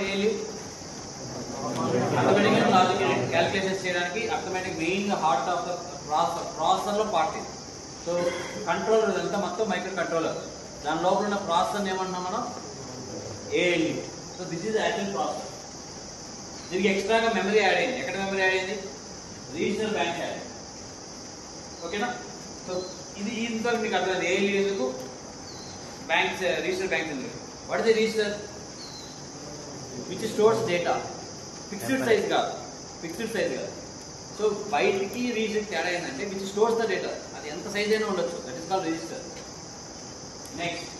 Really arithmetic and logical calculations చేయడానికి arithmetic main heart of the processor లో part ఇది. So controller ఇదంతా మొత్తం మైక్రో కంట్రోలర్. దాని లోపల ఉన్న ప్రాసెసర్ ఏమన్నాం మనం ALU. So this is actual processor. దీనికి ఎక్స్ట్రాగా మెమరీ యాడ్ అయింది. ఎక్కడ మెమరీ యాడ్ అయింది? రీజనల్ బ్యాంక్ యాడ్ అయింది. ఓకేనా? సో ఇది ఇంతవరకు మీకు అర్థమైంది ALU ఎందుకు, బ్యాంక్స్ రీజనల్ బ్యాంక్స్ ఎందుకు. What is the regional? which stores data, fixed size కాదు, ఫిక్స్డ్ సైజ్ కాదు. సో బయటికి రీజన్ తేడా ఏంటంటే విచ్ స్టోర్స్ ద డేటా, అది ఎంత సైజ్ అయినా ఉండొచ్చు, that is called register. Next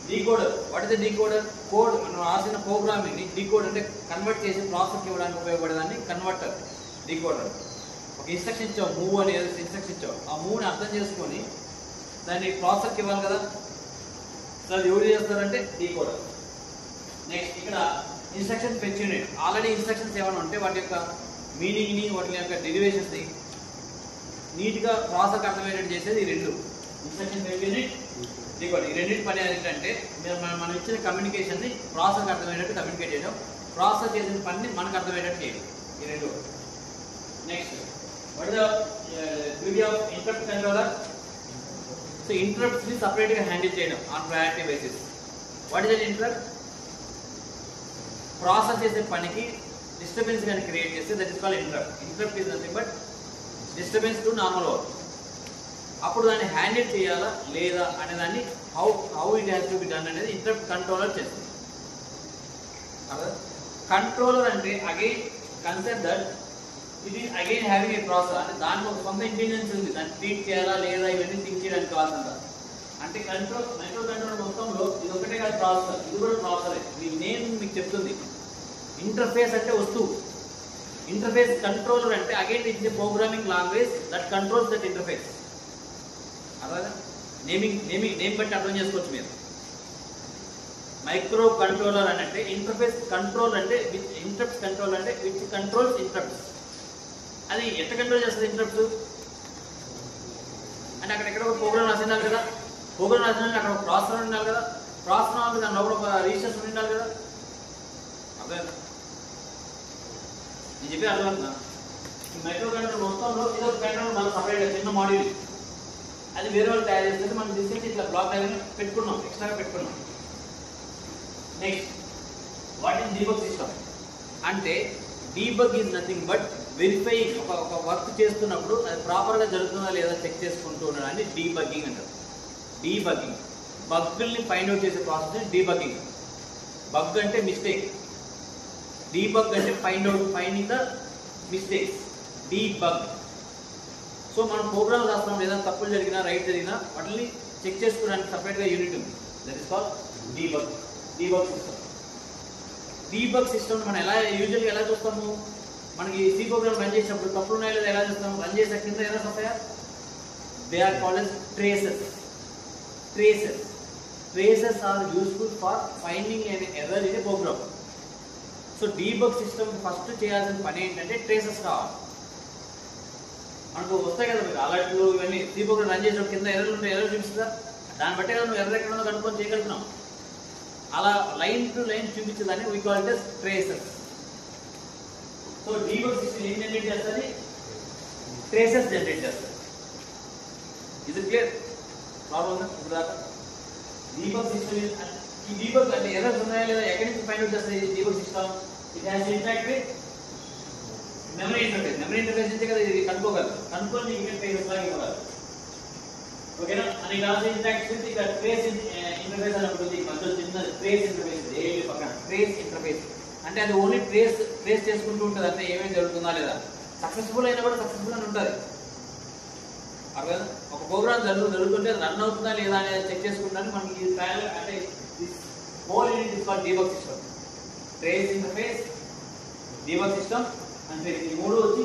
decoder. What is the decoder? Code మనం రాసిన ప్రోగ్రామింగ్ ని డీకోడ్ అంటే కన్వర్ట్ చేసి ప్రాసెస్ ఇవ్వడానికి ఉపయోగపడేదాన్ని కన్వర్టర్, డీకోడర్. ఒక ఇన్స్ట్రక్షన్ ఇచ్చావు, మూవ్ అని ఇన్స్ట్రక్షన్ ఇచ్చావు, ఆ మూవ్ని అర్థం చేసుకొని దాన్ని ప్రాసెస్కి ఇవ్వాలి కదా. సో అది ఎవరు చేస్తారంటే డీకోడర్. నెక్స్ట్ ఇక్కడ instruction fetch unit. Already instructions ఏమైనా ఉంటే వాటి యొక్క మీనింగ్ని, వాటి యొక్క డెరివేషన్స్ని నీట్గా ప్రాసెస్కి అర్థమయ్యేటట్టు చేసేది ఈ రెండు, ఇన్స్ట్రక్షన్ ఫెచ్ యూనిట్, డీకోడ్. ఈ రెండింటి పని ఏంటంటే మనం ఇచ్చిన కమ్యూనికేషన్ని ప్రాసెస్కి అర్థమయ్యేటట్టు కమ్యూనికేట్ చేయడం, ప్రాసెస్ చేసిన పనిని మనకు అర్థమయ్యేటట్టు చేయడం, ఈ రెండు. Next what is the duty of interrupt controller? So ఇంటరప్ట్స్ని సపరేట్గా హ్యాండిల్ చేయడం on priority basis. What is the interrupt? Process చేసే పనికి డిస్టర్బెన్స్ కానీ క్రియేట్ చేస్తే that is called interrupt. Interrupt is nothing but disturbance to normal work. అప్పుడు దాన్ని handle చేయాలా లేదా అనే దాన్ని how it has to be done అనేది ఇంటరప్ట్ కంట్రోలర్ చేస్తుంది. కంట్రోలర్ అంటే again concept that it is again having A process, అంటే దానికి ఒక సొంత ఇంటెలిజెన్స్ ఉంది, దాన్ని ట్రీట్ చేయాలా లేదా ఇవన్నీ థింక్ చేయడానికి కావాల్సిందా. అంటే మైక్రో కంట్రోలర్ మొత్తంలో ఇది ఒకటే కాదు ప్రాసెసర్, ఇది కూడా ప్రాసెసరే. మీ నేమ్ మీకు చెప్తుంది. ఇంటర్ఫేస్ అంటే వస్తువు, ఇంటర్ఫేస్. కంట్రోలర్ అంటే again it is a programming language that controls that interface. అలాగా నేమ్ బట్టి అర్థం చేసుకోవచ్చు మీరు. మైక్రో కంట్రోలర్ అని అంటే ఇంటర్ఫేస్ కంట్రోల్ అంటే విత్ ఇంటరప్ట్స్ కంట్రోల్ అంటే విచ్ కంట్రోల్స్ ఇంటరప్ట్స్. అది ఎట్లా కంట్రోల్ చేస్తుంది ఇంటరప్ట్స్ అంటే అక్కడ ఒక ప్రోగ్రామ్ రాసినారు కదా, ప్రోగ్రామ్ రాసిన అక్కడ ఒక ప్రాసెసర్ ఉండాలి కదా, ప్రాసెసర్ దాని లోపల ఒక రిజిస్టర్స్ ఉండాలి కదా. అర్థం నేను చెప్పి అర్థమవుతుందా? ఈ మైక్రో కంట్రోలర్ మొత్తంలో ఇది ఒక కంట్రోలర్ మనం సపరేట్గా చిన్న మాడ్యూల్, అది వేరే వాళ్ళు తయారు చేస్తే మనం తీసుకెళ్ళి ఇట్లా బ్లాక్ డయాగ్రమ్ పెట్టుకున్నాం, ఎక్స్ట్రాగా పెట్టుకున్నాం. Next what is debug system అంటే debug is nothing but verifying. ఒక వర్క్ చేస్తున్నప్పుడు అది ప్రాపర్గా జరుగుతుందా లేదా చెక్ చేసుకుంటూ ఉండడాన్ని డీబగ్గింగ్ అంటారు. డీబగ్గింగ్ బగ్గుల్ని ఫైండ్ అవుట్ చేసే ప్రాసెస్ డీబగ్గింగ్. బగ్ అంటే మిస్టేక్, డీబగ్ అంటే finding the mistakes, debug. So మనం ప్రోగ్రామ్ రాస్తున్నాం, లేదా తప్పులు జరిగినా రైట్ జరిగినా వాటిని చెక్ చేసుకోవడానికి సపరేట్గా యూనిట్ ఉంది, that is called debug. Debug system. Debug system మనం యూజువల్గా ఎలా చూస్తాము? మనకి సి ప్రోగ్రామ్ రన్ చేసినప్పుడు తప్పులు ఉన్నాయో లేదా ఎలా చూస్తాం? రన్ చేసే కింద ఎలా వస్తాయా? They are called as traces. Traces are useful for finding an error in a program. So debug system first చేయాల్సిన పని ఏంటంటే ట్రేసెస్ కావాలి. మనకు వస్తాయి కదా మీకు అలర్ట్లు ఇవన్నీ. సి ప్రోగ్రామ్ రన్ చేసినప్పుడు కింద ఎర్రర్లు ఉంటాయి, ఎర్రర్ చూపిస్తుందా? దాన్ని బట్టే కదా నువ్వు ఎర్రర్ ఎక్కడ ఉందో కనుక్కొని చేయగలుగుతున్నాం. అలా లైన్ టు లైన్ చూపించేదాన్ని we call it as traces. So debug system ఏం జనరేట్ చేస్తుంది? ట్రేసెస్ జనరేట్ చేస్తుంది. ఇది క్లియర్? ప్రాబ్లం ఉందా ఇప్పుడు దాకా? డీబగ్ సిస్టమ్ ఈ డీబగ్ అంటే ఎర్రర్స్ ఉన్నాయా లేదా ఎక్కడి నుంచి ఫైండ్ అవుట్ చేస్తుంది debug system? It has to interact with memory interface. Memory interface నుంచి కదా ఇది కనుక్కోగలరు, కనుక్కొని ఇంటర్ఫేస్ లాగా ఇవ్వగలరు. ఓకేనా? అని కాదు ఇంటరాక్ట్ విత్ ఇక్కడ ట్రేస్ ఇంటర్ఫేస్ అని ఉంటుంది. మధ్యలో చిన్న ట్రేస్ ఇంటర్ఫేస్, ఏవి పక్కన ట్రేస్ ఇంటర్ఫేస్ అంటే అది ఓన్లీ ట్రేస్ చేసుకుంటూ ఉంటుంది, అంటే ఏమేమి జరుగుతుందా లేదా. సక్సెస్ఫుల్ అయినా కూడా సక్సెస్ఫుల్ అని ఉంటుంది. అర్థం? ఒక ప్రోగ్రామ్ జరుగుతుంటే రన్ అవుతుందా లేదా అనేది చెక్ చేసుకుంటానికి మనకి ఈ ట్రయల్ అంటే whole unit is called debug system. Trace interface, debug system అంటే ఈ మూడు వచ్చి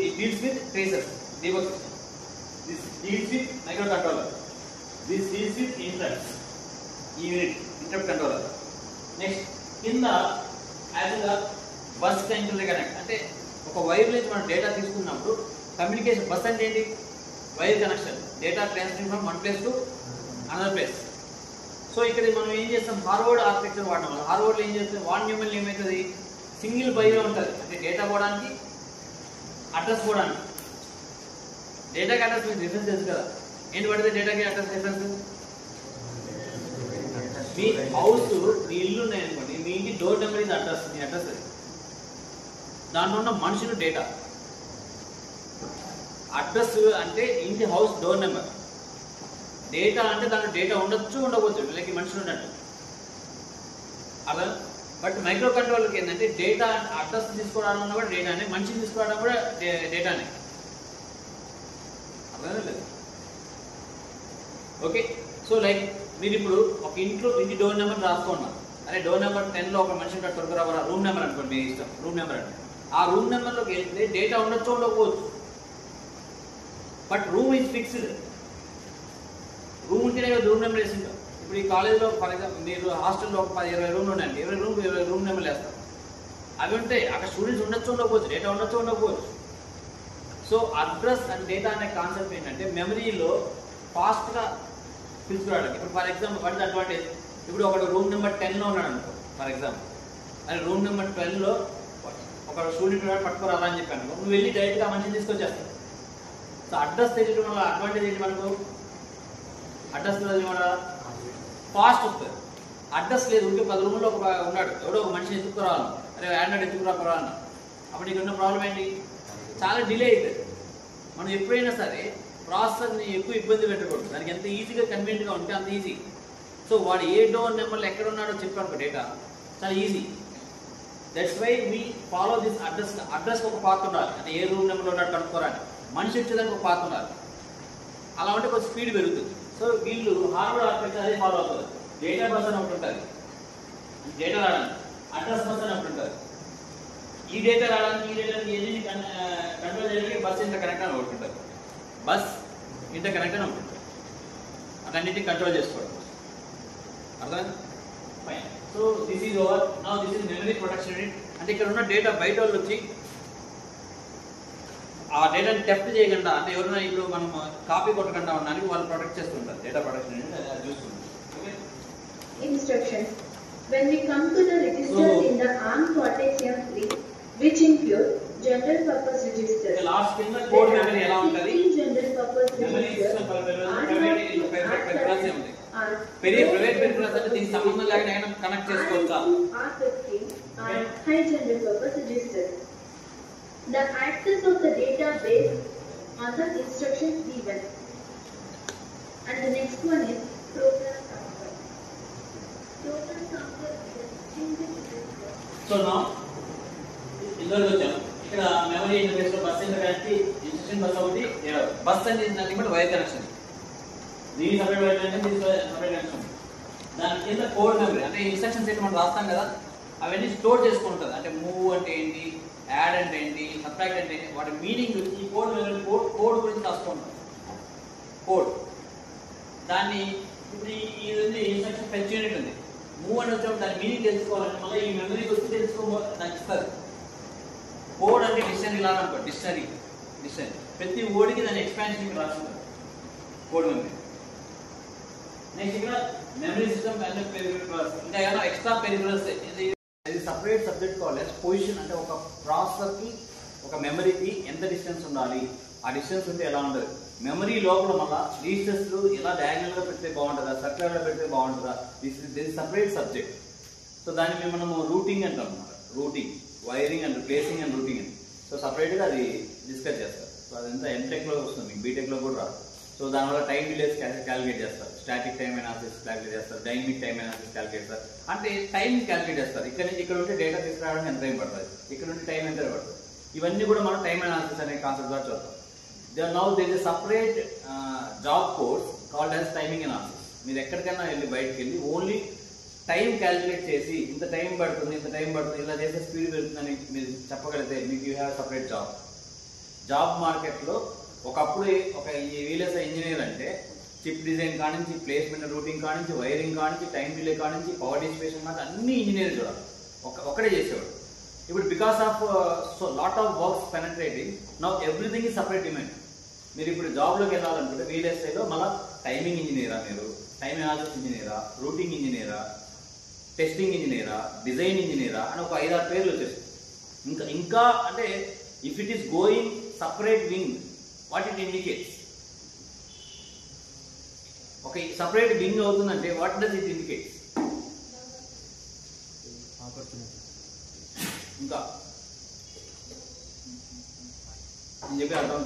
it deals with traces. Debug system this deals with micro controller, this deals with interrupts. ఈ యూనిట్ ఇంటరప్ట్ కంట్రోలర్. నెక్స్ట్ కింద యాజ్గా bus internet connect అంటే ఒక wire నుంచి మనం డేటా తీసుకున్నప్పుడు కమ్యూనికేషన్. బస్ అంటే ఏంటి? Wire connection, data transfer from one place to another place. So ఇక్కడ మనం ఏం చేస్తాం, హార్వర్డ్ ఆర్కిటెక్చర్ వాడడం వల్ల హార్వర్డ్లో ఏం చేస్తాం, వాన్ న్యూమన్ ఏమవుతుంది, సింగిల్ బైలో ఉంటుంది. అంటే డేటా పోవడానికి అడ్రస్ పోవడానికి. డేటాకి అడ్రస్ మీకు డిఫరెన్స్ తెలుసు కదా, ఏంటి పడితే డేటాకి అడ్రస్ డిఫరెన్స్. మీ హౌస్, మీ ఇల్లు ఉన్నాయనుకోండి, మీ ఇంటి డోర్ నెంబర్ ఇది అడ్రస్, మీ అడ్రస్ అది. దాంట్లో ఉన్న మనుషులు డేటా. అడ్రస్ అంటే ఇంటి హౌస్ డోర్ నెంబర్. డేటా అంటే దాంట్లో డేటా ఉండొచ్చు ఉండకపోవచ్చు, లైక్ మనుషులు ఉన్నట్టు అలా. బట్ మైక్రో కంట్రోలర్కి ఏంటంటే డేటా అడ్రస్ తీసుకోవడం కూడా డేటానే, మనిషిని తీసుకోవడం కూడా డేటానే. అర్థం లేదు. ఓకే, సో లైక్ మీరు ఇప్పుడు ఒక ఇంటి డోర్ నెంబర్ రాసుకున్నారు. అరే డోర్ నెంబర్ 10లో ఒక మనిషి ఉంటాడు, త్వరగా రూమ్ నెంబర్ అనుకోండి, మీ ఇష్టం రూమ్ నెంబర్ అంటే. ఆ రూమ్ నెంబర్లోకి వెళ్తే డేటా ఉండొచ్చు ఉండకపోవచ్చు, but room is fixed. Room ఉంటేనే రూమ్ నెంబర్ వేసి ఉంటాం. ఇప్పుడు ఈ కాలేజ్లో ఫర్ ఎగ్జాంపుల్ మీరు హాస్టల్లో ఒక 10-20 రూమ్లు ఉన్నాయండి, 20 రూమ్ నెంబర్లు వేస్తాం. అవి ఉంటాయి, అక్కడ స్టూడెంట్స్ ఉండొచ్చు ఉండకపోవచ్చు, డేటా ఉండొచ్చు ఉండకపోవచ్చు. సో అడ్రస్ అండ్ డేటా అనే కాన్సెప్ట్ ఏంటంటే మెమరీలో ఫాస్ట్గా తీసుకురావడానికి. ఇప్పుడు for example what is advantage, ఇప్పుడు ఒకడు రూమ్ నెంబర్ 10లో ఉన్నాడు అనుకో ఫర్ ఎగ్జాంపుల్, అని రూమ్ నెంబర్ 12లో ఒక స్టూడెంట్ ఉన్నాడు పట్టుకోరాదా అని చెప్పాను, నువ్వు వెళ్ళి డైరెక్ట్గా మనిషిని తీసుకొచ్చేస్తావు. సో అడ్రస్ తెలియడం వల్ల అడ్వాంటేజ్ ఏంటి మనకు, అడ్రస్ తెలియడం వల్ల ఫాస్ట్ వస్తుంది. అడ్రస్ లేదు, ఉంటే 10 రూమ్లో ఒక ఉన్నాడు, ఎవడో ఒక మనిషిని ఎత్తుకురావాలి, అరే ఆండ్రాయిడ్ ఎత్తుకురావాలన్నా, అప్పుడు నీకు ఉన్న ప్రాబ్లం ఏంటి, చాలా డిలే అవుతుంది. మనం ఎప్పుడైనా సరే ప్రాసెసర్ని ఎక్కువ ఇబ్బంది పెట్టకూడదు, దానికి ఎంత ఈజీగా కన్వీనియంట్గా ఉంటే అంత ఈజీ. సో వాడు ఏ డోర్ నెంబర్లో ఎక్కడ ఉన్నాడో చెప్పాడు డేటా, చాలా easy. That's why we follow this address. అడ్రస్కి ఒక పాత్ ఉండాలి, అంటే ఏ రూమ్ నెంబర్లో ఉన్నాడు కనుక్కోరాని, మనిషి వచ్చేదానికి ఒక పాత్ ఉండాలి. అలా ఉంటే కొంచెం స్పీడ్ పెరుగుతుంది. సో వీళ్ళు హార్వర్డ్ ఆర్కిటెక్చర్ అదే ఫాలో అవుతుంది. డేటా బస్ అని ఒకటి ఉంటుంది, డేటా రావడానికి. అడ్రస్ బస్ అని ఒకటి ఉంటుంది, ఈ డేటా రావడానికి ఈ డేటాకి ఏది కంట్రోల్ చేయడానికి బస్ ఇంటర్ కనెక్ట్ అని ఒకటి ఉంటుంది. బస్ ఇంటర్ కనెక్ట్ అని ఒకటి ఉంటుంది, అన్నింటినీ కంట్రోల్ చేసుకోవడం. అర్థమైంది? Fine. So this is over. Now this is memory protection unit. అంటే ఇక్కడ ఉన్న డేటా బయట వాళ్ళు వచ్చి ఆ డేటాని థెఫ్ట్ చేయకుండా, అంటే ఎవరైనా ఇప్పుడు మనం కాపీ కొట్టకుండా ఉండడానికి వాళ్ళు ప్రొటెక్ట్ చేస్తుంటారు. డేటా ప్రొటెక్షన్ యూనిట్ చూసుకుంటాం. Instructions. When we come to the registers in the ARM Cortex-M3, which include general purpose registers. Last కింద కోడ్ మెమరీ ఎలా ఉంటది, general purpose memory system private peripherals అంటే దీనికి సంబంధం లేకుండా కనెక్ట్ చేసుకోవచ్చా. and high general purpose registers. The access of the database on the instructions given. And the next one is program counter. Program counter is so నా ఇందులో వచ్చాం. ఇక్కడ memory interface లో బస్ ఇంటర్ఫేస్ కి ఇన్స్ట్రక్షన్ బస్ ఒకటి, bus అంటే దానికి బట్టి వైర్ కనెక్షన్, దీనికి సపరేట్ వైర్ కనెక్షన్, దీనికి సపరేట్ కనెక్షన్. దాని కింద కోడ్ మెమరీ అంటే ఇన్స్ట్రక్షన్స్ ఏంటి మనం రాస్తాం కదా, అవన్నీ స్టోర్ చేసుకుంటుంది. అంటే మూవ్ అంటే ఏంటి, యాడ్ అంటే ఏంటి, సబ్ట్రాక్ట్ అంటే ఏంటి, వాటి మీనింగ్ ఈ కోడ్ మెమరీ కోడ్ గురించి రాసుకుంటాం. కోడ్ దాన్ని ఇప్పుడు ఇది ఇన్స్ట్రక్షన్ ఫెచ్ యూనిట్ ఉంది, మూవ్ అని వచ్చినప్పుడు దాని మీనింగ్ తెలుసుకోవాలంటే మళ్ళీ ఈ మెమరీకి వచ్చి దానికి ఇస్తారు. కోడ్ అంటే డిక్షనరీ లాగా అనుకో, డిక్షనరీ ప్రతి ఓడికి దాని ఎక్స్పాన్షన్ రాసుకుంటారు కోడ్ మెమరీ. నెక్స్ట్ ఇక్కడ మెమరీ సిస్టమ్ అంటే పెరిఫెరల్స్, ఇంకా ఏమైనా ఎక్స్ట్రా పెరిఫెరల్స్. ఇది సపరేట్ సబ్జెక్ట్ కావాలి. పొజిషన్ అంటే ఒక ప్రాసెసర్కి ఒక మెమరీకి ఎంత డిస్టెన్స్ ఉండాలి, ఆ డిస్టెన్స్ ఉంటే ఎలా ఉంటుంది. మెమరీ లోపల మళ్ళీ రిజిస్టర్స్ ఎలా డయాగ్నల్గా పెడితే బాగుంటుందా, సర్క్యులర్గా పెడితే బాగుంటుందా, దిస్ సపరేట్ సబ్జెక్ట్. సో దాన్ని మనము రూటింగ్ అంటాం అన్నమాట. Routing, wiring and placing and routing అని. సో సపరేట్గా అది డిస్కస్ చేస్తారు. సో అదంతా ఎంటెక్లో వస్తుంది, మీకు బీటెక్లో కూడా రాదు. సో దానివల్ల టైం డిలేస్ క్యాలిక్యులేట్ చేస్తారు, స్టాటిక్ టైం అనాలిసిస్ క్యాలిక్యులేట్ చేస్తారు, డైనమిక్ టైం అనాలిసిస్ క్యాలిక్యులేట్ చేస్తారు. అంటే టైం క్యాలిక్యులేట్ చేస్తారు. ఇక్కడ ఉంటే డేటా తీసుకురావడానికి ఎంత టైం పడుతుంది, ఇక్కడ ఉంటే టైం ఎంత పడుతుంది, ఇవన్నీ కూడా మనం టైం అనాలిసిస్ అనే కాన్సెప్ట్ ద్వారా చూద్దాం. Now there is separate job course called as timing analysis. మీరు ఎక్కడికైనా వెళ్ళి బయటకు వెళ్ళి ఓన్లీ టైం క్యాలిక్యులేట్ చేసి ఇంత టైం పడుతుంది ఇలా చేస్తే స్పీడ్ పెరుగుతుందని మీరు చెప్పగలిగితే మీకు యూ హ్యావ్ సపరేట్ జాబ్ మార్కెట్లో. ఒకప్పుడు ఒక వీఎల్ఎస్ఐ ఇంజనీర్ అంటే చిప్ డిజైన్ కానించి, ప్లేస్మెంట్ రూటింగ్ కానించి, వైరింగ్ కానించి, టైం డిలే కానించి, పవర్ డిసిపేషన్ కానించి అన్ని ఇంజనీర్ చూడాలి, ఒక్కడే చేసేవాడు. ఇప్పుడు because of so lot of works penetrating now everything is separate demand. మీరు ఇప్పుడు జాబ్లోకి వెళ్ళాలనుకుంటే వీఎల్ఎస్ఐలో మళ్ళీ టైమింగ్ ఇంజనీరా, మీరు టైమ్ అనాలిసిస్ ఇంజనీరా, రూటింగ్ ఇంజనీరా, టెస్టింగ్ ఇంజనీరా, డిజైన్ ఇంజనీరా అని ఒక 5-6 పేర్లు వచ్చేస్తాయి. ఇంకా అంటే if it is going separate wing, what it indicates? ఒక సపరేట్ వింగ్ అవుతుందంటే వాట్ డస్ ఇట్ ఇండికేట్స్? ఇంకా నేను చెప్పి అర్థం.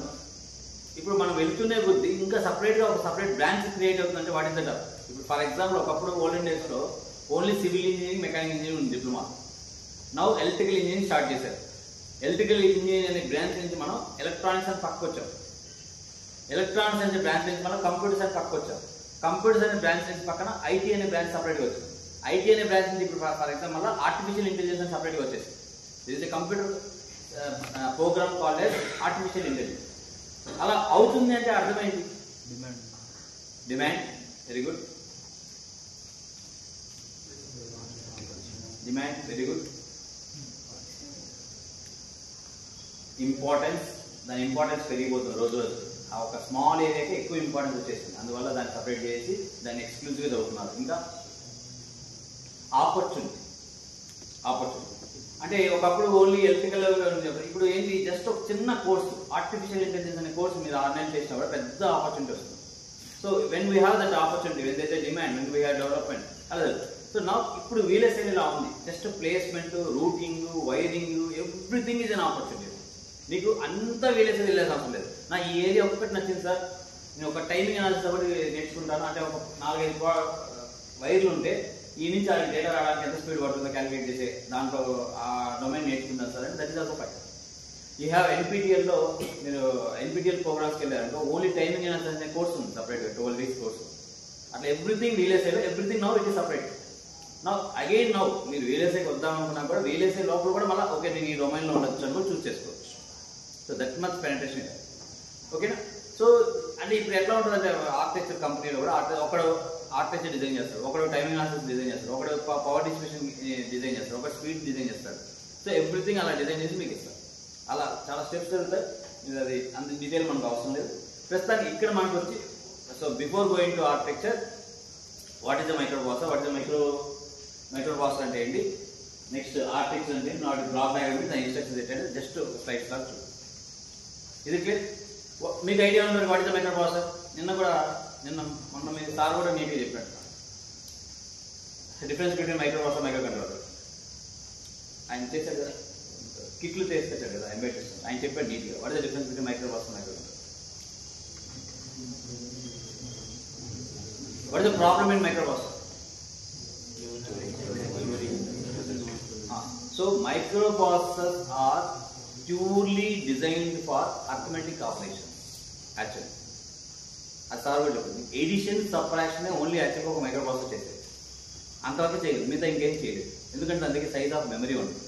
ఇప్పుడు మనం వెళ్తున్నే కొద్దీ ఇంకా సపరేట్గా ఒక సపరేట్ బ్రాంచ్ క్రియేట్ అవుతుందంటే వాట్ ఇస్ దట్? ఇప్పుడు ఫర్ ఎగ్జాంపుల్ ఒకప్పుడు ఓల్డెన్ డేస్లో only civil engineering, mechanical engineering ఉంది diploma. Now electrical engineering start చేశారు. ఎలక్ట్రికల్ ఇంజనీరింగ్ అనే బ్రాంచ్ నుంచి మనం ఎలక్ట్రానిక్స్ అని పక్కకు వచ్చాం. ఎలక్ట్రానిక్స్ అనే బ్రాంచ్ నుంచి మనం కంప్యూటర్స్ అని పక్కకు వచ్చాం. కంప్యూటర్స్ అనే బ్రాంచ్ నుంచి పక్కన ఐటీ అనే బ్రాంచ్ సపరేట్గా వచ్చింది. ఐటీ అనే బ్రాంచ్ నుంచి ఇప్పుడు ఫర్ ఎగ్జాంపుల్ మళ్ళీ ఆర్టిఫిషియల్ ఇంటెలిజెన్స్ అని సపరేట్గా వచ్చేసి this is a computer program called as artificial intelligence. అలా అవుతుంది అంటే అర్థమైంది demand. Very good. Demand very good. Importance, దాని ఇంపార్టెన్స్ పెరిగిపోతుంది రోజు రోజు. ఆ ఒక స్మాల్ ఏరియాకి ఎక్కువ ఇంపార్టెన్స్ వచ్చేసింది, అందువల్ల దాన్ని సపరేట్ చేసి దాన్ని ఎక్స్క్లూజివ్గా చదువుతున్నారు. ఇంకా ఆపర్చునిటీ. ఆపర్చునిటీ అంటే ఒకప్పుడు ఓన్లీ ఎలక్ట్రికల్ ఇప్పుడు ఏంటి, జస్ట్ ఒక చిన్న కోర్సు ఆర్టిఫిషియల్ ఇంటెలిజెన్స్ అనే కోర్సు మీరు ఆన్లైన్ చేసినా కూడా పెద్ద ఆపర్చునిటీ వస్తుంది. So when we have that opportunity, when there is demand, when we have development అలా. సో నా ఇప్పుడు వీలైతే ఇలా ఉంది, just placement, routing, wiring, everything is an opportunity. నీకు అంతా వీలైతే వెళ్ళేది అవసరం లేదు. నా ఈ ఏరియా ఒక్కటి నచ్చింది సార్, నేను ఒక టైమింగ్ అనాలిసిస్ ఒకటి నేర్చుకుంటాను అంటే ఒక 4-5 వైర్లు ఉంటే ఈ నుంచి ఆ డేటా రావడానికి ఎంత స్పీడ్ పడుతుందో క్యాలిక్యులేట్ చేసే దాంట్లో ఆ డొమైన్ నేర్చుకుంటాను సార్ అంటే that is also fine. You have ఎన్పిటిఎల్లో మీరు ఎన్పిటిఎల్ ప్రోగ్రామ్స్కి వెళ్ళారంటే ఓన్లీ టైమింగ్ అనాలిసిస్ అనే కోర్స్ ఉంది సపరేట్గా, 12 weeks కోర్సు. అట్లా ఎవ్రీథింగ్ వీలైతే everything now it is separate. Now again now మీరు వీలైతే వద్దాం అనుకున్నా కూడా వీలైతే లోపల కూడా మళ్ళీ ఓకే నేను ఈ డొమైన్లో ఉండొచ్చు అని కూడా చూస్ చేసుకోవచ్చు. సో దట్ మచ్ పెనట్రేషన్ ఓకేనా. సో అంటే ఇప్పుడు ఎట్లా ఉంటుందంటే ఆర్కిటెక్చర్ కంపెనీలో కూడా ఒకడు ఆర్కిటెక్చర్ డిజైన్ చేస్తాడు, ఒకడు టైమింగ్ అనాలిసిస్ డిజైన్ చేస్తాడు, ఒకడు పవర్ డిస్ట్రిబ్యూషన్ డిజైన్ చేస్తాడు, ఒకడు స్పీడ్ డిజైన్ చేస్తాడు. సో ఎవ్రీథింగ్ అలా డిజైన్ చేసి మీకు ఇస్తారు. అలా చాలా స్టెప్స్ జరుగుతాయి. మీరు అది అంత డీటెయిల్ మనకు అవసరం లేదు. ప్రస్తుతానికి ఇక్కడ మనకు వచ్చి so before going to architecture what is the micro processor, what is the micro processor అంటే ఏంటి, నెక్స్ట్ ఆర్కిటెక్చర్ అంటే నాట్ బ్లాక్ డయాగ్రమ్ దాని ఇన్స్ట్రక్షన్స్ ఏంటంటే జస్ట్ స్లైడ్స్ లాగా చూడండి. ఇది క్లియర్. మీకు ఐడియా ఉంది what is the micro processor? మొన్న మీరు సార్ కూడా నీట్గా చెప్పాడు difference between micro processor, micro controller. ఆయన చేశాడు కదా, కిట్లు చేస్తాడు కదా ఎంబెడ్ సిస్టమ్, ఆయన చెప్పాడు నీట్గా what is the difference between micro processor, micro controller. What is the problem in micro processor? So microprocessors are purely designed for arithmetic operations. Actually, as sir would say, addition, subtraction only actually ఒక microprocessor చేసేది. అంతవరకు చేయదు, మిగతా ఇంకేం చేయలేదు. ఎందుకంటే అందుకే size of memory ఉంటుంది.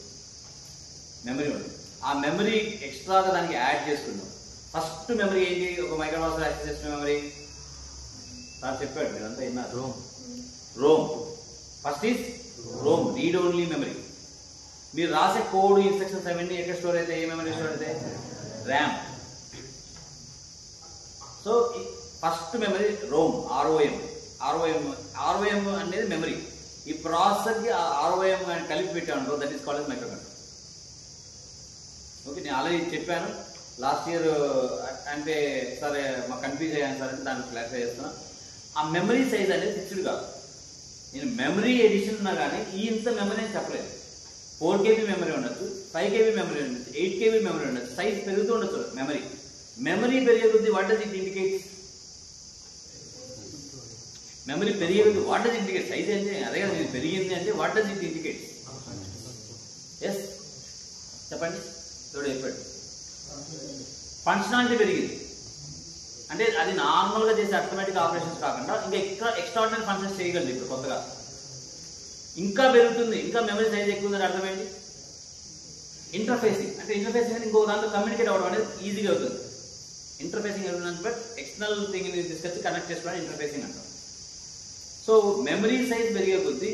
ఆ మెమరీ ఎక్స్ట్రాగా దానికి యాడ్ చేసుకున్నాం. ఫస్ట్ మెమరీ ఏంటి ఒక మైక్రోప్రాసెసర్ యాక్సెస్ చేసిన మెమరీ? సార్ చెప్పాడు మీరంతా విన్నారు. Rome. First is Rome, read only memory. మీరు రాసే కోడ్, ఇన్స్ట్రక్షన్స్ అవన్నీ ఎక్కడ స్టోర్ అయితే, ఏ మెమరీ స్టోర్ అయితే? RAM. So first memory Rome, ROM అనేది మెమరీ. ఈ ప్రాసెసర్కి ఆర్ఓఎం కలిపి పెట్టాను, that is called as micro controller. Okay, నేను ఆల్రెడీ చెప్పాను లాస్ట్ ఇయర్. అంటే సరే మాకు కన్ఫ్యూజ్ అయ్యాను సార్ అంటే దాన్ని క్లారిఫై చేస్తున్నా. ఆ మెమరీ సైజ్ అనేది ఫిక్స్డ్ కాదు. నేను మెమరీ ఎడిషన్ ఉన్నా కానీ ఇంత మెమరీ అని చెప్పలేదు. 4 KB మెమరీ ఉండొచ్చు, 5 KB మెమరీ ఉండొచ్చు, 8 KB మెమరీ ఉండొచ్చు. సైజ్ పెరుగుతూ ఉండొచ్చు మెమరీ పెరిగే కొద్దీ what does it indicate? Memory పెరిగే కొద్దీ వాట్ డస్ ఇండికేట్? సైజ్ అంటే అదే కదా, మీరు పెరిగింది అంటే what does it indicate? Yes చెప్పండి, తోడు చెప్పండి. ఫంక్షనాలిటీ పెరిగింది అంటే అది నార్మల్గా చేసే అర్థమెటిక్ ఆపరేషన్స్ కాకుండా ఇంకా ఎక్స్ట్రాడినరీ ఫంక్షన్స్ చేయగలదు. ఇప్పుడు కొత్తగా ఇంకా పెరుగుతుంది, ఇంకా మెమరీ సైజ్ ఎక్కువ ఉందని అర్థమైంది. ఇంటర్ఫేసింగ్ అంటే ఇంటర్ఫేసింగ్ ఇంకో దాంట్లో కమ్యూనికేట్ అవ్వడం అనేది ఈజీగా అవుతుంది. ఇంటర్ఫేసింగ్ అంటే బట్ ఎక్స్టర్నల్ థింగ్ తీసుకొచ్చి కనెక్ట్ చేసుకోవడం ఇంటర్ఫేసింగ్ అంటాం. సో మెమరీ సైజ్ పెరిగే కొద్దీ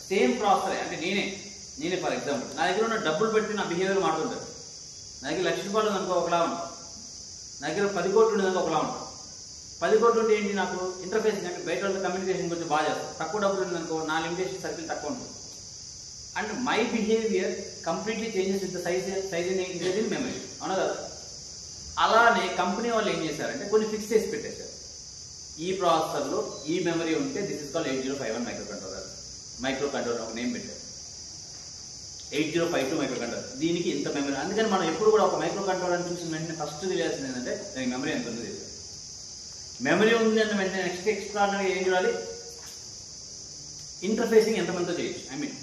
సేమ్ ప్రాసెసర్ అంటే నేనే ఫర్ ఎగ్జాంపుల్ నా దగ్గర ఉన్న డబ్బులు పెట్టి నా బిహేవియర్ మారుతుంటారు. నా దగ్గర 1,00,000 రూపాయలు అనుకో ఒకలా ఉంటాం, నా దగ్గర 10 కోట్లు ఉండేదానికి ఒకలా ఉంటాం. 10 కోట్లు ఉంటే ఏంటి నాకు ఇంటర్ఫేసింగ్ అంటే బయట వాళ్ళతో కమ్యూనికేషన్ కొంచెం బాగా చేస్తాను. తక్కువ డబ్బులు ఉందనుకో నా లిమిటేషన్ సర్కిల్ తక్కువ ఉంటుంది. And my behaviour completely changes with size in memory, అవునా కదా? అలానే కంపెనీ వాళ్ళు ఏం చేశారంటే కొన్ని ఫిక్స్ చేసి పెట్టేశారు. ఈ ప్రాసెసర్లో ఈ మెమరీ ఉంటే this is called 8051 micro controller ఒక నేమ్ పెట్టారు. 8052 మైక్రో కంట్రోలర్, దీనికి ఇంత మెమరీ. అందుకని మనం ఎప్పుడు కూడా ఒక మైక్రో కంట్రోలర్ చూసిన వెంటనే ఫస్ట్ తెలియాల్సింది ఏంటంటే దానికి మెమరీ ఎంత ఉంది. మెమరీ ఉంది అన్న వెంటనే నెక్స్ట్ ఎక్స్ట్రా ఏం చూడాలి, ఇంటర్ఫేసింగ్ ఎంతమందితో చేయొచ్చు. I mean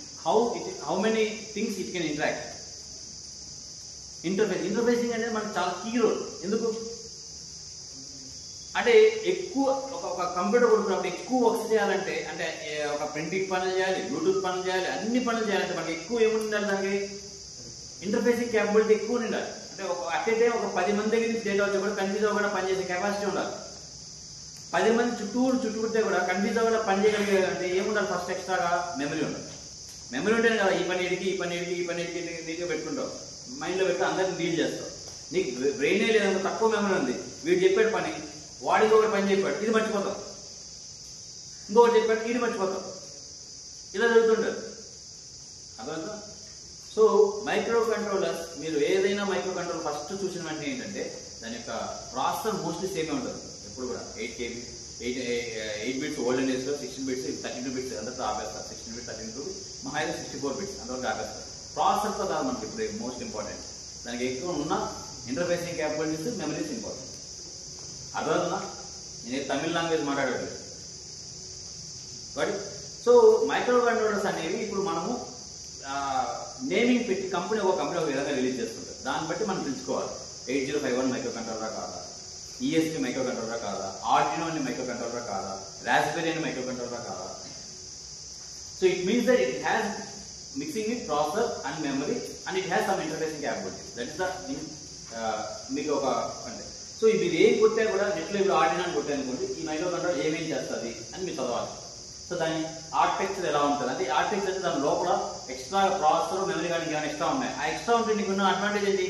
how many things it can interact. Interfacing అనేది మనకు చాలా కీ రోల్. ఎందుకు అంటే ఎక్కువ ఒక కంప్యూటర్ కొడుకున్నప్పుడు ఎక్కువ వర్క్స్ చేయాలంటే, అంటే ఒక ప్రింటింగ్ పనులు చేయాలి, బ్లూటూత్ పనులు చేయాలి, అన్ని పనులు చేయాలంటే మనకి ఎక్కువ ఏముంది ఉండాలి, దానికి ఇంటర్ఫేసింగ్ క్యాపబిలిటీ ఎక్కువ ఉండాలి. అంటే అట్ ఏ టైం ఒక 10 మంది దగ్గర నుంచి డేటా వచ్చి కూడా కన్ఫ్యూజ్ అవ్వకుండా పనిచేసే కెపాసిటీ ఉండాలి. 10 మంది చుట్టుకుంటే కూడా కన్ఫ్యూజ్ అవ్వకుండా పనిచేయగలిగే అంటే ఏముండాలి, ఫస్ట్ ఎక్స్ట్రాగా మెమరీ ఉండాలి. మెమరీ ఉంటేనే కదా ఈ పని ఎడికి నీకే పెట్టుకుంటావు, మైండ్లో పెట్టి అందరిని డీల్ చేస్తావు. నీకు బ్రెయినే లేదంటే తక్కువ మెమరీ ఉంది, వీడు చెప్పాడు పని, వాడికి ఒకటి పని చెప్పాడు, ఇది మర్చిపోతాం, ఇంకొకటి చెప్పాడు, ఇది మర్చిపోతాం, ఇలా జరుగుతుంటారు. అర్థమవుతుందా? సో మైక్రో కంట్రోలర్స్, మీరు ఏదైనా మైక్రో కంట్రోలర్ ఫస్ట్ చూసిన వెంటనే ఏంటంటే దాని యొక్క ప్రాసెసర్ మోస్ట్లీ సేమే ఉంటుంది ఎప్పుడు కూడా. 8 బిట్స్ ఓల్డెన్ డేస్లో, 16 బిట్స్ 32 బిట్స్ అందరితో ఆపేస్తారు. 16 బిట్స్ 32, మహా అయితే 64 బిట్స్ అంతవరకు ఆపేస్తారు. ప్రాసెసర్తో కాదు మనకి ఇప్పుడు మోస్ట్ ఇంపార్టెంట్. దానికి ఎక్కువ ఉన్న ఇంటర్ఫేసింగ్ క్యాపబిలిటీస్, మెమరీస్ ఇంపార్టెంట్. అర్థమవుతుందా? నేను తమిళ లాంగ్వేజ్ మాట్లాడలేదు బట్. సో మైక్రో కంట్రోలర్స్ అనేవి ఇప్పుడు మనము నేమింగ్ పెట్టి ఒక కంపెనీ ఒక విధంగా రిలీజ్ చేస్తుంటారు. దాన్ని బట్టి మనం తెలుసుకోవాలి 8051 మైక్రో కంట్రోలరా కాదా, ESP మైక్రో కంట్రోలరా కాదా, ఆర్డినో అని మైక్రో కంట్రోలరా కాదా, రాస్బెర్రీ అని మైక్రో కంట్రోలరా కాదా. So it means that it has mixing with processor and memory and it has some interfacing capability. That is the మీకు ఒక అంటే. సో మీరు ఏం కొట్టే కూడా నెట్లో ఇప్పుడు ఆర్డినో అని కొట్టే అనుకోండి, ఈ మైక్రో కంట్రోలర్ ఏమేం చేస్తుంది అని మీరు చదవాలి. సో దాని ఆర్కిటెక్చర్ ఎలా ఉంటుంది అంటే, ఆర్కిటెక్చర్ అంటే దాని లోపల ఎక్స్ట్రా ప్రాసెసర్, మెమరీ కానీ ఏమైనా ఎక్స్ట్రా ఉన్నాయి. ఆ ఎక్స్ట్రా ఉంటే నీకు ఉన్న అడ్వాంటేజ్ ఏంటి,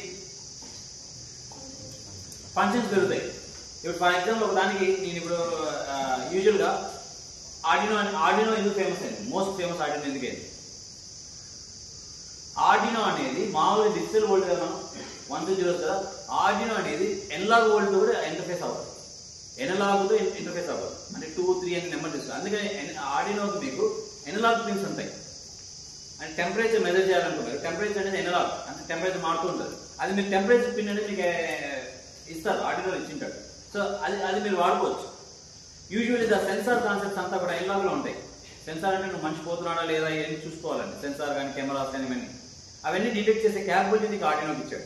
ఫంక్షన్స్ పెరుగుతాయి. ఇప్పుడు ఫర్ ఎగ్జాంపుల్ ఒక దానికి నేను ఇప్పుడు యూజువల్గా ఆర్డినో ఎందుకు ఫేమస్ అయింది, మోస్ట్ ఫేమస్ ఆర్డినో ఎందుకైంది? ఆర్డినో అనేది మామూలుగా డిజిటల్ వరల్డ్ కదా, మనం 1 to 0 కదా. ఆర్డినో అనేది ఎనలాగ్ వరల్డ్ కూడా ఇంటర్ఫేస్ అవ్వాలి, ఎనలాగ్తో ఇంటర్ఫేస్ అవ్వాలి. అంటే 2, 3 అని నెంబర్ తీసుకోవాలి. అందుకని ఆర్డినోకి మీకు ఎనలాగ్ పిన్స్ ఉంటాయి. అంటే టెంపరేచర్ మెజర్ చేయాలనుకుంటారు, టెంపరేచర్ అనేది ఎనలాగ్, అంటే టెంపరేచర్ మారుతూ ఉంటుంది. అది మీరు టెంపరేచర్ పిన్ అనేది మీకు ఇస్తారు, ఆర్డినో ఇచ్చింటాడు. సో అది మీరు వాడుకోవచ్చు. యూజువల్లీ ద సెన్సార్ కాన్సెప్ట్స్ అంతా కూడా ఎనలాగ్లో ఉంటాయి. సెన్సార్ అంటే నువ్వు మనిషి పోతున్నాడా లేదా ఇవన్నీ చూసుకోవాలండి. సెన్సార్ కానీ కెమెరాస్ కానీ ఇవన్నీ అవన్నీ డిటెక్ట్ చేసే క్యాపబిలిటీ నీకు ఆర్డినోకి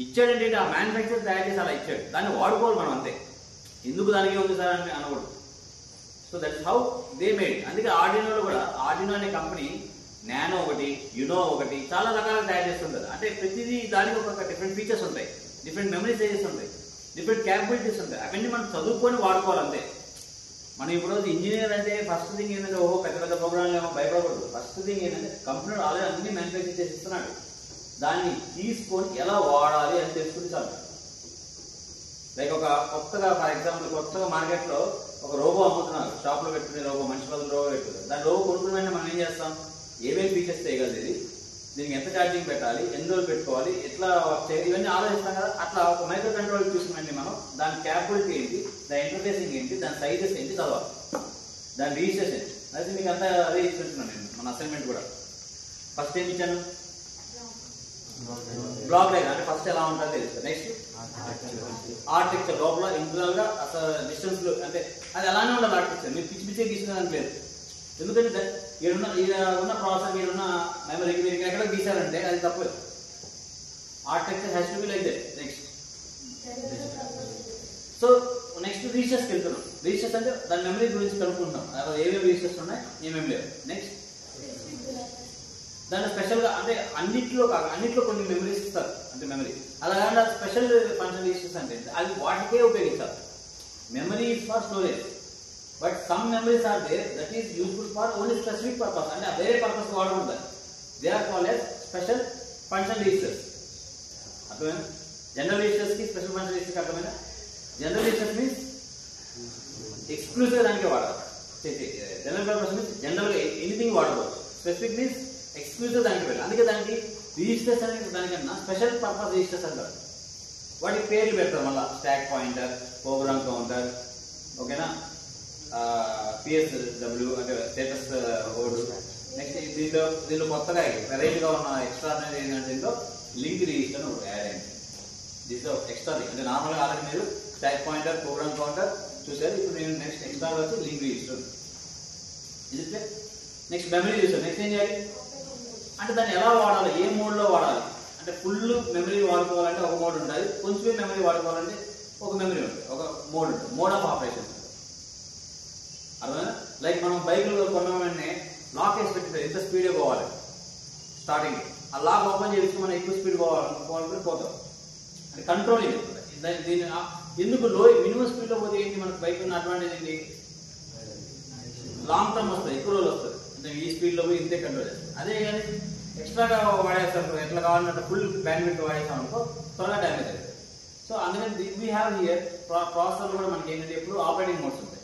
ఇచ్చాడంటే ఆ మ్యానుఫ్యాక్చర్ తయారు చేసి అలా ఇచ్చాడు, దాన్ని వాడుకోవాలి మనం అంతే. ఎందుకు దానికి ఉంది సార్ అని అనకూడదు. So that is how they made. అందుకే ఆర్డినోలో కూడా ఆర్డినో అనే కంపెనీ నానో ఒకటి, యునో ఒకటి, చాలా రకాలుగా తయారు చేస్తుంటారు. అంటే ప్రతిదీ దానికి ఒక డిఫరెంట్ ఫీచర్స్ ఉంటాయి, డిఫరెంట్ మెమరీ సైజెస్ ఉంటాయి, డిఫరెంట్ క్యాపబిలిటీస్ ఉంటాయి. అవన్నీ మనం చదువుకొని వాడుకోవాలంతే. మనం ఇప్పుడు ఇంజనీర్ అంటే ఫస్ట్ థింగ్ ఏంటంటే పెద్ద పెద్ద ప్రోగ్రాంలు ఏమో భయపడకూడదు. ఫస్ట్ థింగ్ ఏంటంటే కంప్యూటర్ ఆల్రెడీ అన్ని మ్యానుఫ్యాక్చర్ చేసి ఇస్తున్నాడు, దాన్ని తీసుకొని ఎలా వాడాలి అని తెలుసుకుని చాలు. లైక్ ఒక కొత్తగా ఫర్ ఎగ్జాంపుల్ కొత్తగా మార్కెట్లో ఒక రోబో అమ్ముతున్నారు, షాప్లో పెట్టుకునే రోబో, మనిషి బదులు రోబో పెట్టుకుంటారు. దాని రోబో కొనుక్కునే మనం ఏం చేస్తాం, ఏమేమి ఫీచర్స్ చేయగలదు, దీనికి ఎంత ఛార్జింగ్ పెట్టాలి, ఎన్ని రోజులు పెట్టుకోవాలి, ఎట్లా వర్క్ చేయాలి, ఇవన్నీ ఆలోచిస్తాం కదా. అట్లా ఒక మైక్రో కంట్రోల్ చూసినండి మనం దాని క్యాపబిలిటీ ఏంటి, దాని ఇంటర్ఫేసింగ్ ఏంటి, దాని సైజెస్ ఏంటి చదవాలి, దాని రిజిస్ట్రేషన్. అయితే మీకు అంతా అదే ఇస్తున్నాను నేను మన అసైన్మెంట్ కూడా. ఫస్ట్ ఏమి ఇచ్చాను, బ్లాక్ డయాగ్రామ్ అంటే ఫస్ట్ ఎలా ఉంటుందో తెలుస్తుంది. నెక్స్ట్ ఆర్కిటెక్చర్ లోపల ఇంటర్నల్ గా అసలు డిస్టెన్స్ అంటే అది అలానే ఉండాలి. ఆర్కిటెక్చర్ మీరు పిచ్చి పిచ్చే గీసినదానికి లేదు. ఎందుకంటే ఉన్న ప్రాసెసర్ మీరున్న మెమరీ మీరు ఎక్కడ గీసారంటే అది తప్పు. Architecture has to be like that. Next so next రిజిస్టర్స్కి వెళ్తున్నాం. రిజిస్టర్స్ అంటే దాని మెమరీ గురించి కనుక్కుంటాం, ఏమేమి రిజిస్టర్స్ ఉన్నాయి ఏమేమి లేవు. నెక్స్ట్ దాన్ని స్పెషల్గా అంటే అన్నిట్లో కొన్ని మెమరీస్ ఇస్తారు, అంటే మెమరీ అలా కాకుండా స్పెషల్ ఫంక్షన్ రిజిస్టర్స్ అంటే అది వాటికే ఉపయోగిస్తారు. Memory is for storage, but some memories are there that is useful for only specific purpose, అంటే వేరే పర్పస్ వాడకూడదు. They are called as special function registers. అర్థమైనా? జనరల్ రిజిస్టర్స్ కి స్పెషల్ ఫంక్షన్ రిజిస్టర్స్ అర్థమైనా? జనరల్ రిజిస్టర్స్ మీన్స్ ఎక్స్క్లూజివ్గా దానికే వాడాలి. General purpose means జనరల్గా ఎనీథింగ్ వాడవచ్చు. స్పెసిఫిక్ మీన్స్ ఎక్స్క్లూజివ్ దానికి వెళ్ళాలి. అందుకే దానికి రిజిస్టర్స్ అనేది దానికన్నా స్పెషల్ పర్పస్ రిజిస్టర్స్ అంటారు. వాటికి పేర్లు పెడతారు మళ్ళీ స్టాక్ పాయింటర్, ప్రోగ్రామ్ కౌంటర్, ఓకేనా, PSW అంటే స్టేటస్ హోల్డ్. నెక్స్ట్ దీంట్లో కొత్తగా వెరైటీగా ఉన్న ఎక్స్ట్రా అనేది ఏంటంటే దీంట్లో లింక్ రిజిస్టర్ యాడ్ అయింది. దీంట్లో ఎక్స్ట్రా అంటే నార్మల్గా ఆల్రెడీ మీరు స్టాక్ పాయింటర్, ప్రోగ్రామ్ కౌంటర్ చూసారు. ఇప్పుడు నేను నెక్స్ట్ ఎక్స్ట్రా వచ్చి లింక్ రిజిస్టర్. ఇది నెక్స్ట్ మెమరీ రిజిస్టర్. నెక్స్ట్ ఏం చేయాలి అంటే దాన్ని ఎలా వాడాలి, ఏ మోడ్లో వాడాలి అంటే ఫుల్ మెమరీ వాడుకోవాలంటే ఒక మోడ్ ఉంటుంది, కొంచెం మెమరీ వాడుకోవాలంటే ఒక మెమరీ ఉంటుంది, ఒక మోడ్ ఉంటుంది, మోడ్ ఆఫ్ ఆపరేషన్. అర్థమైనా? లైక్ మనం బైక్లో కొన్న వెంటనే లాక్ వేసి పెట్టి ఎంత స్పీడ్గా పోవాలి స్టార్టింగ్, ఆ లాక్ ఓపెన్ చేసి మనం ఎక్కువ స్పీడ్ పోవాలంటే పోతాం. అంటే కంట్రోలింగ్. దీన్ని ఎందుకు మినిమం స్పీడ్లో పోతే ఏంటి మనకు బైక్ ఉన్న అడ్వాంటేజ్ ఏంటి, లాంగ్ టర్మ్ వస్తుంది, ఎక్కువ రోజులు వస్తుంది. అంటే ఈ స్పీడ్లో పోయి ఇంతే కంట్రోల్ చేస్తుంది. అదే కానీ ఎక్స్ట్రాగా వాడేస్తాం, ఎట్లా కావాలంటే ఫుల్ బ్యాండ్విడ్త్ వాడేస్తాం అనుకో త్వరగా డ్యామేజ్ అవుతుంది. సో అందుకని వీ హ్యావ్ హియర్ ప్రాసెసర్ కూడా మనకి ఏంటంటే ఎప్పుడు ఆపరేటింగ్ మోడ్స్ ఉంటాయి.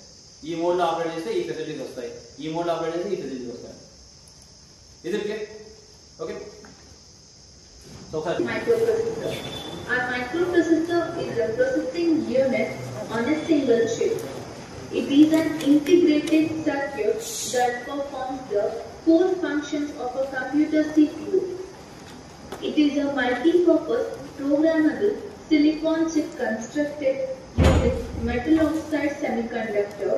ఈ మోడ్లో ఆపరేట్ చేస్తే ఈ ఫెసిలిటీస్ వస్తాయి, ఈ మోడ్లో ఆపరేట్ చేస్తే ఈ ఫెసిలిటీస్ వస్తాయి. ఇది ఓకే. సో ఒకసారి Microprocessor. Our microprocessor is a processing unit on a single chip. It is an integrated circuit that performs the core functions of a computer CPU. It is a multi-purpose programmable silicon chip constructed using metal oxide semiconductor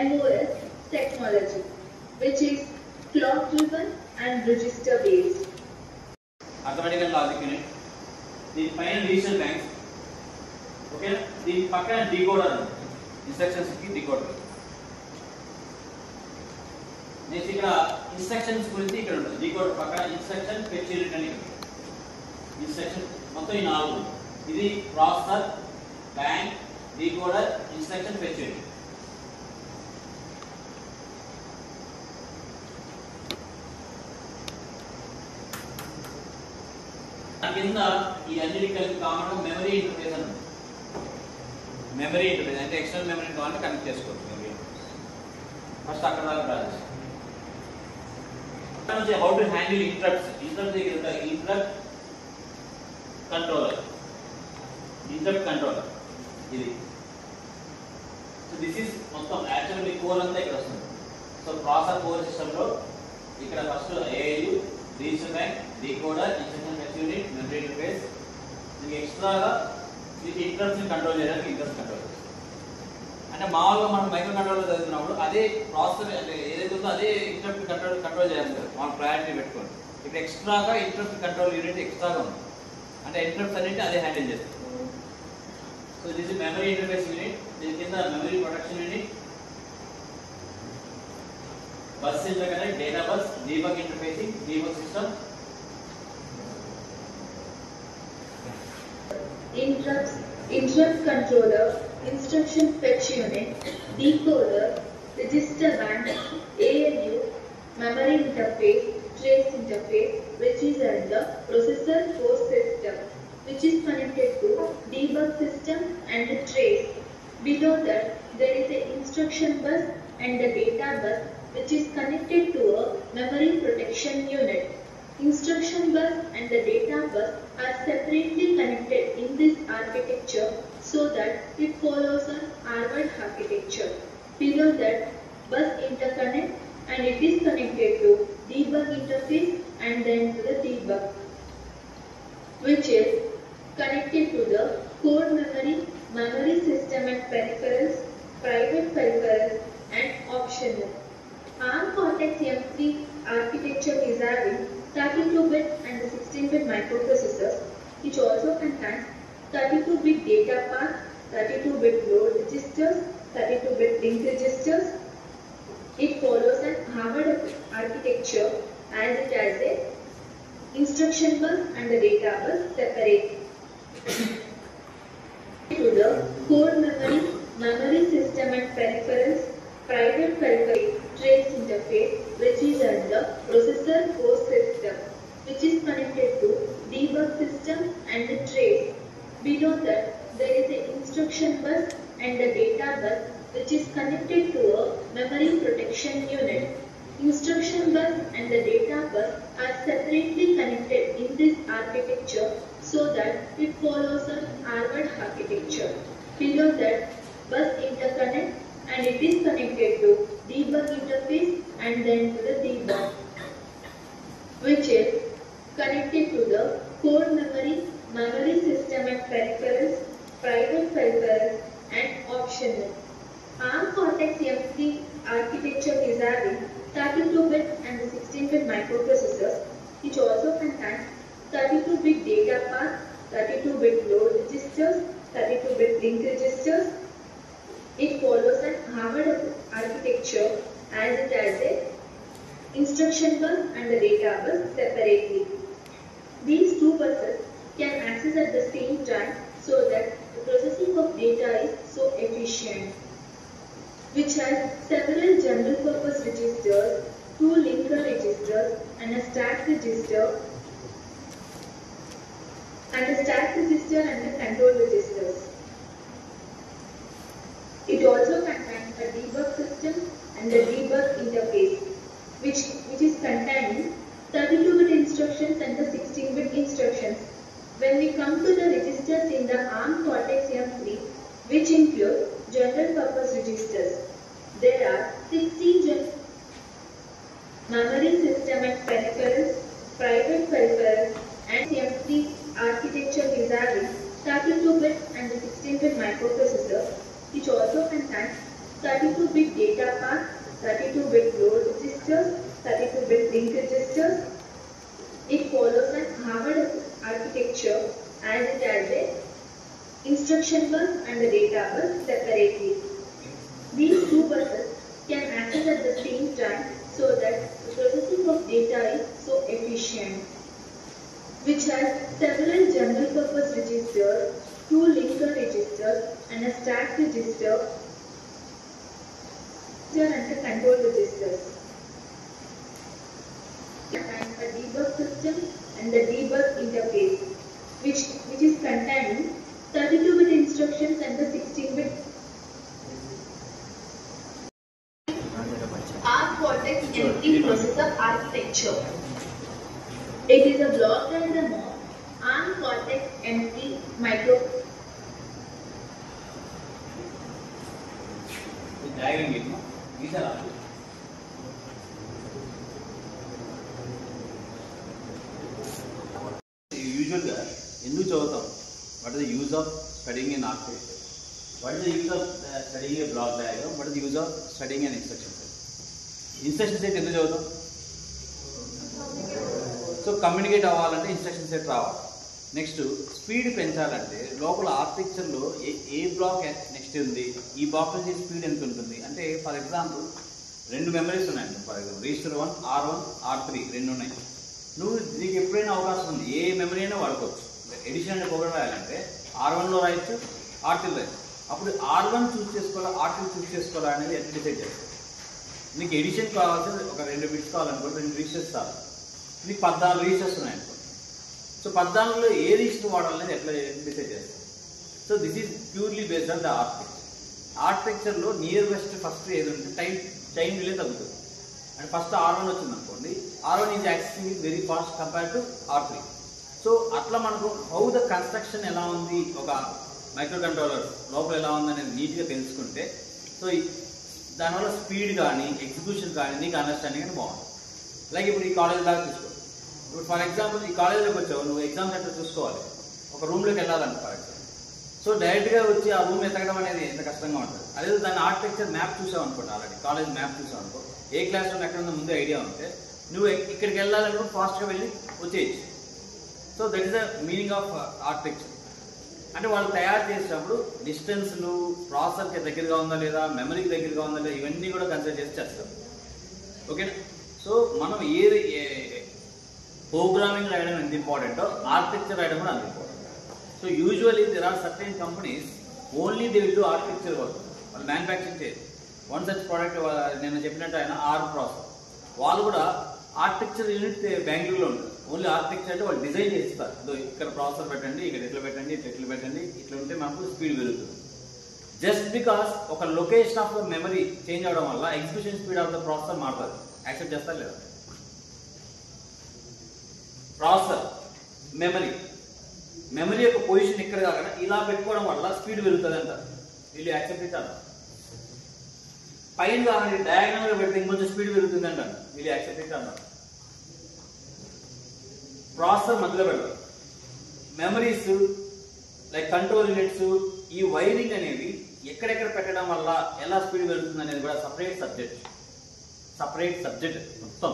(MOS) technology, which is clock driven and register based. Arithmetic and logic unit. The final digital banks. Okay, the పక్కన decoder instructions కి decoder. Next ఇక్కడ instructions గురించి ఇక్కడ ఉంటుంది. decoder పక్కన instruction fetch unit అని instruction మొత్తం ఈ 4. ఇది processor, bank, decoder, instruction fetch unit. కింద ఈ అన్నిటి కలిపి కామన్ మెమరీ ఇంటర్ఫేస్ అని ఉంది. మెమరీ ఇంటర్ఫేస్ అంటే ఎక్స్టర్నల్ మెమరీ కావాలంటే కనెక్ట్ చేసుకోవచ్చు. మెమరీ ఫస్ట్ అక్కడ దాకా ప్రాసెస్. అక్కడ నుంచి how to handle interrupts. Interrupt దగ్గర ఉంటాయి. ఇంటరప్ట్ కంట్రోలర్, ఇంటరప్ట్ కంట్రోలర్ ఇది. సో దిస్ ఈస్ మొత్తం యాక్చువల్లీ కోర్ అంతా ఇక్కడ వస్తుంది. సో ప్రాసెసర్ కోర్ సిస్టంలో ఇక్కడ first ALU, register bank, decoder, instruction fetch unit, memory interface. దీనికి ఎక్స్ట్రాగా దీనికి ఇంటరప్ట్స్ని కంట్రోల్ చేయడానికి ఇంటరప్ట్ కంట్రోల్ చేస్తుంది. అంటే మామూలుగా మనం మైక్రో కంట్రోలర్ చదువుతున్నప్పుడు అదే ప్రాసెసర్ అంటే ఏదైతే ఉందో అదే ఇంటరప్ట్ కంట్రోల్ చేస్తారు మనం ప్రయారిటీ పెట్టుకోండి. ఇక్కడ ఎక్స్ట్రాగా ఇంటరప్ట్ కంట్రోల్ యూనిట్ ఎక్స్ట్రాగా ఉంది. అంటే ఇంటరప్ట్స్ అన్నింటి అదే హ్యాండిల్ చేస్తుంది. So this is memory interface unit. దీని కింద memory protection unit, bus interconnect, data bus, debug interfacing, debug system. Interrupt controller, instruction fetch unit, decoder, register bank, ALU, memory interface, trace interface, which is under processor core system, which is connected to debug system and the trace. Below that, there is a instruction bus and the data bus, which is connected to a memory protection unit. Instruction bus and the data bus are separately connected in this architecture so that it follows an Harvard architecture. Below that, bus interconnect and it is connected to debug interface and then to the debug, which is connected to the core memory, memory system and peripherals, private peripherals and optional. ARM Cortex-M3 architecture is having 32-bit and 16-bit microprocessors, which also contains 32-bit data path, 32-bit load registers, 32-bit link registers. It follows an Harvard architecture as it has a instruction bus and the data bus separate. To the core memory, memory system and peripherals, private peripheral, trace interface, which is under processor core system, which is connected to debug system and the trace. Below that, there is the instruction bus and the data bus connected to a memory protection unit. Instruction bus and the data bus are separately connected in this architecture so that it follows an Harvard architecture. Below that, bus interconnect and it is connected to debug interface and then to the debug, which is connected to the core memory system and peripherals, private peripherals and optional. ARM Cortex-M3 architecture is having 32-bit and 16-bit microprocessors, which also contains 32-bit data path, 32-bit load registers, 32-bit link registers. It follows an Harvard architecture as it has a instruction bus and the data bus separately. These two buses can access at the same time so that the processing of data is so efficient, which has several general purpose registers, two linker registers and a stack register and the control registers. It also contains a debug system and the debug interface, which is containing 32-bit instructions and the 16-bit instructions. When we come to the registers in the ARM Cortex-M3, which include general purpose registers, there are 16 memory system and peripherals, private peripherals, and M3 architecture is having 32-bit and 16-bit microprocessor, which also contains 32-bit data path, 32-bit load registers, 32-bit link registers. It follows an Harvard architecture as it has a instruction bus and the data bus separately. These two buses can access at the same time so that the processing of data is so efficient, which has several general purpose registers, two linker registers and a stack register and the control registers. And a debug system and the debug interface, which is containing 32-bit instructions and the 16-bit ARM Cortex-M3 processor architecture. It is a block diagram of ARM Cortex-M3 micro. యూజువల్గా ఎందుకు చదువుతాం? What is the use of studying in architecture? What is the use of studying A block diagram? What is the use of studying an instruction set? Instruction set ఎందుకు చదువుతాం? So communicate అవ్వాలంటే instruction set రావాలి. Next speed పెంచాలంటే లోపల ఆర్కిటెక్చర్లో ఏ black next ఉంది, ఈ black నుంచి స్పీడ్ ఎంత ఉంటుంది అంటే, ఫర్ ఎగ్జాంపుల్ 2 మెమరీస్ ఉన్నాయండి. For example register 1, R1, R3 2 ఉన్నాయి. నీకు ఎప్పుడైనా అవకాశం ఉంది, ఏ మెమరీ అయినా వాడుకోవచ్చు. ఎడిషన్ అనే ప్రోగ్రామ్ రాయాలంటే R1లో రాయొచ్చు, R3లో రాయొచ్చు. అప్పుడు R1 చూస్ చేసుకోవాలా, R3 చూస్ చేసుకోవాలా అనేది ఎట్లా డిసైడ్ చేస్తారు? నీకు ఎడిషన్ కావాల్సింది ఒక 2 బిట్స్ కావాలనుకో, 2 రిజిస్టర్స్ కావాలి. నీకు 14 రిజిస్టర్స్ ఉన్నాయనుకో. సో 14లో ఏ రిజిస్టర్ వాడాలనేది ఎట్లా డిసైడ్ చేస్తారు? So this is purely based on the architecture. ఆర్కిటెక్చర్లో నియర్ బెస్ట్ ఫస్ట్ ఏది ఉంటే టైం డిలే తగ్గుతుంది. అండ్ ఫస్ట్ R1 వచ్చింది అనుకోండి, R1 is accessing is very fast compare to R3. So అట్లా మనకు హౌ ద కన్స్ట్రక్షన్ ఎలా ఉంది, ఒక మైక్రో కంట్రోలర్ లోపల ఎలా ఉంది అనేది నీట్గా తెలుసుకుంటే, సో దానివల్ల స్పీడ్ కానీ ఎగ్జిక్యూషన్ కానీ నీకు అండర్స్టాండింగ్ అని బాగుంటుంది. లైక్ ఇప్పుడు ఈ కాలేజ్ లాగా చూసుకో. ఇప్పుడు ఫర్ ఎగ్జాంపుల్ ఈ కాలేజ్లోకి వచ్చావు, నువ్వు ఎగ్జామ్ సెంటర్ చూసుకోవాలి, ఒక రూమ్లోకి వెళ్ళాలంట ఫర్ ఎగ్జాంపుల్. సో డైరెక్ట్గా వచ్చి ఆ రూమ్ ఎతకడం అనేది ఎంత కష్టంగా ఉంటుంది. అదే దాని ఆర్కిటెక్చర్ మ్యాప్ చూసావు అనుకోండి, ఆల్రెడీ కాలేజ్ మ్యాప్ చూసావు అనుకో, ఏ క్లాస్ రూమ్ ఎక్కడ ఉందో ముందే ఐడియా ఉంటే నువ్వు ఇక్కడికి వెళ్ళాలనుకో ఫాస్ట్గా వెళ్ళి వచ్చేయచ్చు. So that is the meaning of architecture. అంటే వాళ్ళు తయారు చేసేటప్పుడు డిస్టెన్స్లు, ప్రాసెసర్కి దగ్గరగా ఉందా లేదా, మెమరీకి దగ్గరగా ఉందా లేదా, ఇవన్నీ కూడా కన్సిడర్ చేసి చేస్తాం. ఓకేనా? సో మనం ఏది ప్రోగ్రామింగ్ రాయడం ఎంత ఇంపార్టెంటో ఆర్కిటెక్చర్ రాయడం కూడా అంత important. So usually there are certain companies only they will do architecture work. వాళ్ళు మ్యానుఫ్యాక్చరింగ్ చేయరు. వన్ సచ్ ప్రోడక్ట్ నేను చెప్పినట్టు ఆయన ఆర్మ్ ప్రాసెస్, వాళ్ళు కూడా ఆర్కిటెక్చర్ యూనిట్ బెంగళూరులో ఉంటుంది. ఓన్లీ ఆర్కిటెక్చర్ అంటే వాళ్ళు డిజైన్ చేస్తారు. ఇక్కడ ప్రాసెసర్ పెట్టండి, ఇక్కడ ఎట్లా పెట్టండి, ఇట్లా పెట్టండి, ఇట్లా ఉంటే మనకు స్పీడ్ పెరుగుతుంది. జస్ట్ బికాస్ ఒక లొకేషన్ ఆఫ్ మెమరీ చేంజ్ అవడం వల్ల execution speed of the processor మారుతుంది. యాక్సెప్ట్ చేస్తారు లేదా? ప్రాసెసర్ మెమరీ యొక్క పొజిషన్ ఇక్కడ కాకుండా ఇలా పెట్టుకోవడం వల్ల స్పీడ్ పెరుగుతుంది అంటారు. వీళ్ళు యాక్సెప్ట్ ఇస్తారు. పైన కాకుండా డయాగ్నల్ గా పెడితే ఇంకొంచెం స్పీడ్ పెరుగుతుంది అంటారు. వీళ్ళు యాక్సెప్ట్ ఇస్తారు. ప్రాసెసర్ మధ్యలో పెడతారు. మెమరీస్ లైక్ కంట్రోల్ యూనిట్స్ ఈ వైరింగ్ అనేవి ఎక్కడెక్కడ పెట్టడం వల్ల ఎలా స్పీడ్ పెరుగుతుంది అనేది కూడా సపరేట్ సబ్జెక్ట్ మొత్తం.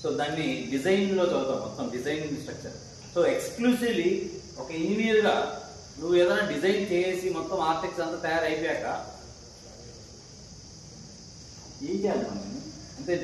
సో దాన్ని డిజైన్ లో చదువుతాం, మొత్తం డిజైనింగ్ స్ట్రక్చర్. సో ఎక్స్క్లూసివ్లీ ఒక ఇంజనీర్ గా నువ్వు ఏదైనా డిజైన్ చేసి మొత్తం ఆర్టిక్స్ అంతా తయారైపోయాక ఏం చేయాలి మనం? అంతే.